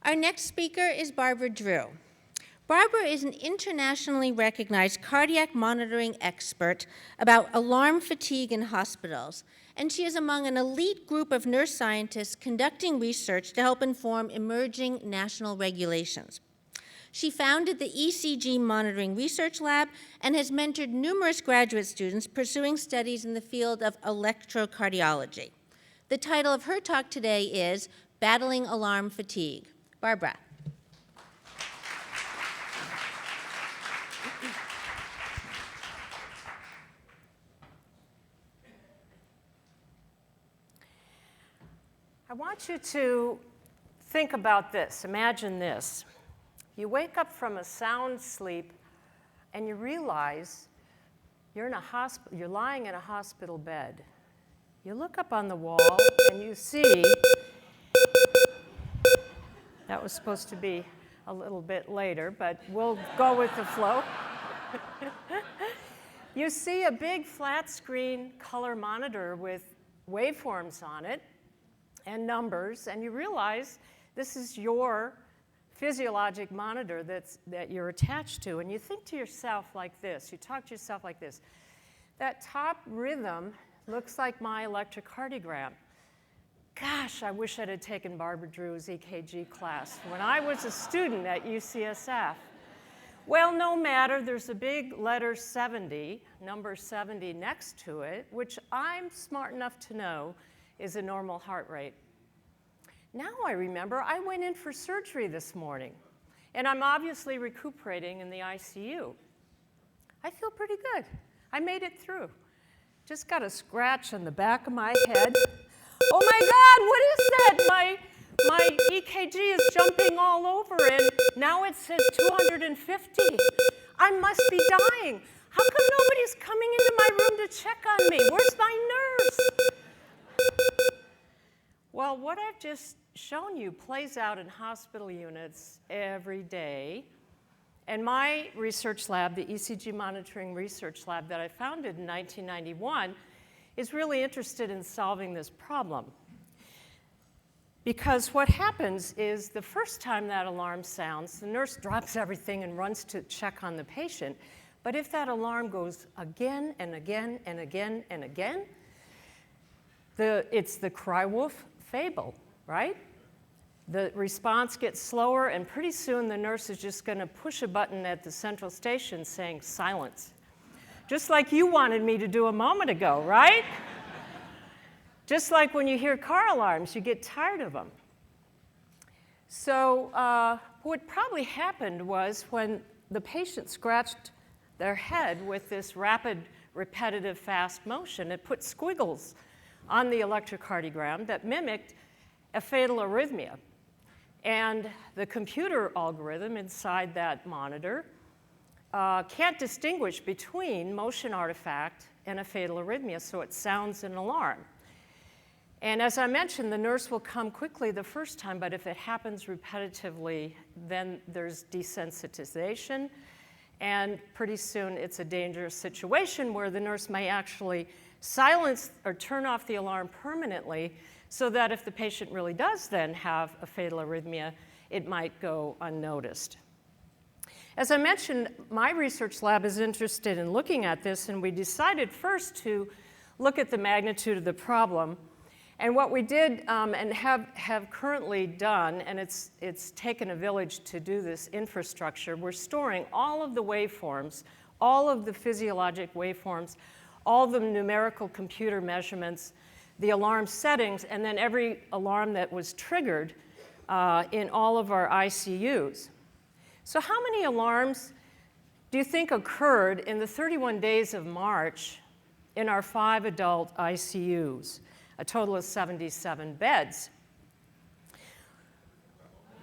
Our next speaker is Barbara Drew. Barbara is an internationally recognized cardiac monitoring expert about alarm fatigue in hospitals, and she is among an elite group of nurse scientists conducting research to help inform emerging national regulations. She founded the ECG Monitoring Research Lab and has mentored numerous graduate students pursuing studies in the field of electrocardiology. The title of her talk today is Battling Alarm Fatigue. Barbara. I want you to think about this. Imagine this. You wake up from a sound sleep and you realize you're lying in a hospital bed. You look up on the wall and you see, that was supposed to be a little bit later, but we'll go with the flow. You see a big flat screen color monitor with waveforms on it and numbers, and you realize this is your physiologic monitor that you're attached to. And you think to yourself like this, you talk to yourself like this, that top rhythm looks like my electrocardiogram. Gosh, I wish I'd have taken Barbara Drew's EKG class when I was a student at UCSF. Well, no matter, there's a big letter 70, number 70 next to it, which I'm smart enough to know is a normal heart rate. Now I remember I went in for surgery this morning, and I'm obviously recuperating in the ICU. I feel pretty good. I made it through. Just got a scratch on the back of my head. Oh my God, what is that? My EKG is jumping all over, and now it says 250. I must be dying. How come nobody's coming into my room to check on me? Where's my nurse? Well, what I've just shown you plays out in hospital units every day. And my research lab, the ECG Monitoring Research Lab that I founded in 1991, is really interested in solving this problem. Because what happens is the first time that alarm sounds, the nurse drops everything and runs to check on the patient. But if that alarm goes again and again and again and again, it's the cry wolf fable, right? The response gets slower, and pretty soon the nurse is just going to push a button at the central station saying silence. Just like you wanted me to do a moment ago, right? Just like when you hear car alarms, you get tired of them. So what probably happened was when the patient scratched their head with this rapid, repetitive, fast motion, it put squiggles on the electrocardiogram that mimicked a fatal arrhythmia. And the computer algorithm inside that monitor can't distinguish between motion artifact and a fatal arrhythmia, so it sounds an alarm. And as I mentioned, the nurse will come quickly the first time, but if it happens repetitively, then there's desensitization, and pretty soon it's a dangerous situation where the nurse may actually silence or turn off the alarm permanently, so that if the patient really does then have a fatal arrhythmia, it might go unnoticed. As I mentioned, my research lab is interested in looking at this, and we decided first to look at the magnitude of the problem. And what we did and have currently done, and it's taken a village to do this infrastructure, we're storing all of the waveforms, all of the physiologic waveforms, all the numerical computer measurements, the alarm settings, and then every alarm that was triggered in all of our ICUs. So how many alarms do you think occurred in the 31 days of March in our 5 adult ICUs, a total of 77 beds?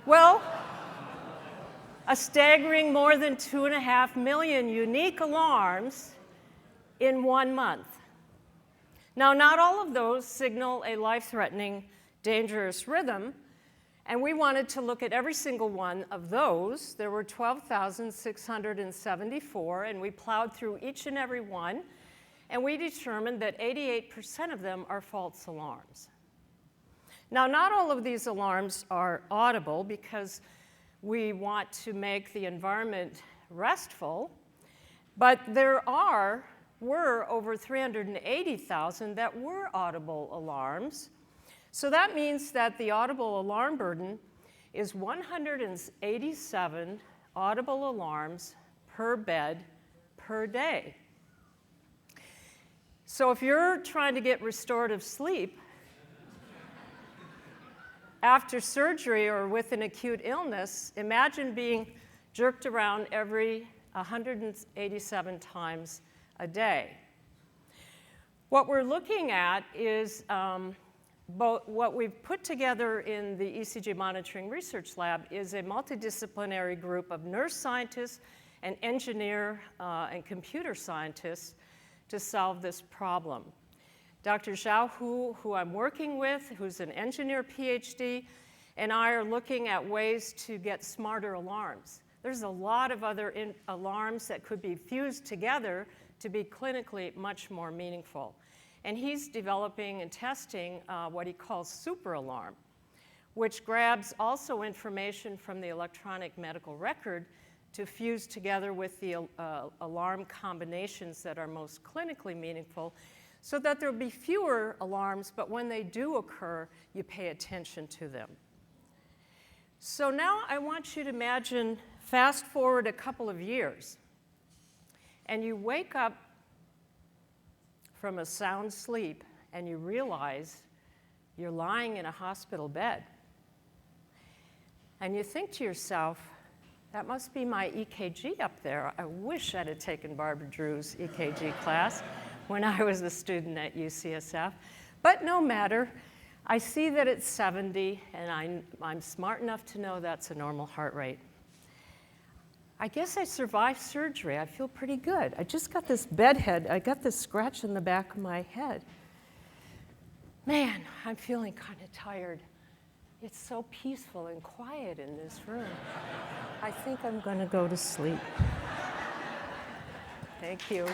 Well, a staggering more than 2.5 million unique alarms in 1 month. Now, not all of those signal a life-threatening, dangerous rhythm, and we wanted to look at every single one of those. There were 12,674, and we plowed through each and every one, and we determined that 88% of them are false alarms. Now, not all of these alarms are audible because we want to make the environment restful, but there were over 380,000 that were audible alarms. So that means that the audible alarm burden is 187 audible alarms per bed per day. So if you're trying to get restorative sleep after surgery or with an acute illness, imagine being jerked around every 187 times a day. What we're looking at is what we've put together in the ECG Monitoring Research Lab is a multidisciplinary group of nurse scientists and engineer and computer scientists to solve this problem. Dr. Zhao Hu, who I'm working with, who's an engineer PhD, and I are looking at ways to get smarter alarms. There's a lot of other alarms that could be fused together to be clinically much more meaningful. And he's developing and testing what he calls super alarm, which grabs also information from the electronic medical record to fuse together with the alarm combinations that are most clinically meaningful, so that there'll be fewer alarms, but when they do occur, you pay attention to them. So now I want you to imagine, fast forward a couple of years, and you wake up from a sound sleep and you realize you're lying in a hospital bed. And you think to yourself, that must be my EKG up there. I wish I'd have taken Barbara Drew's EKG class when I was a student at UCSF. But no matter, I see that it's 70, and I'm smart enough to know that's a normal heart rate. I guess I survived surgery. I feel pretty good. I just got this bedhead. I got this scratch in the back of my head. Man, I'm feeling kind of tired. It's so peaceful and quiet in this room. I think I'm going to go to sleep. Thank you.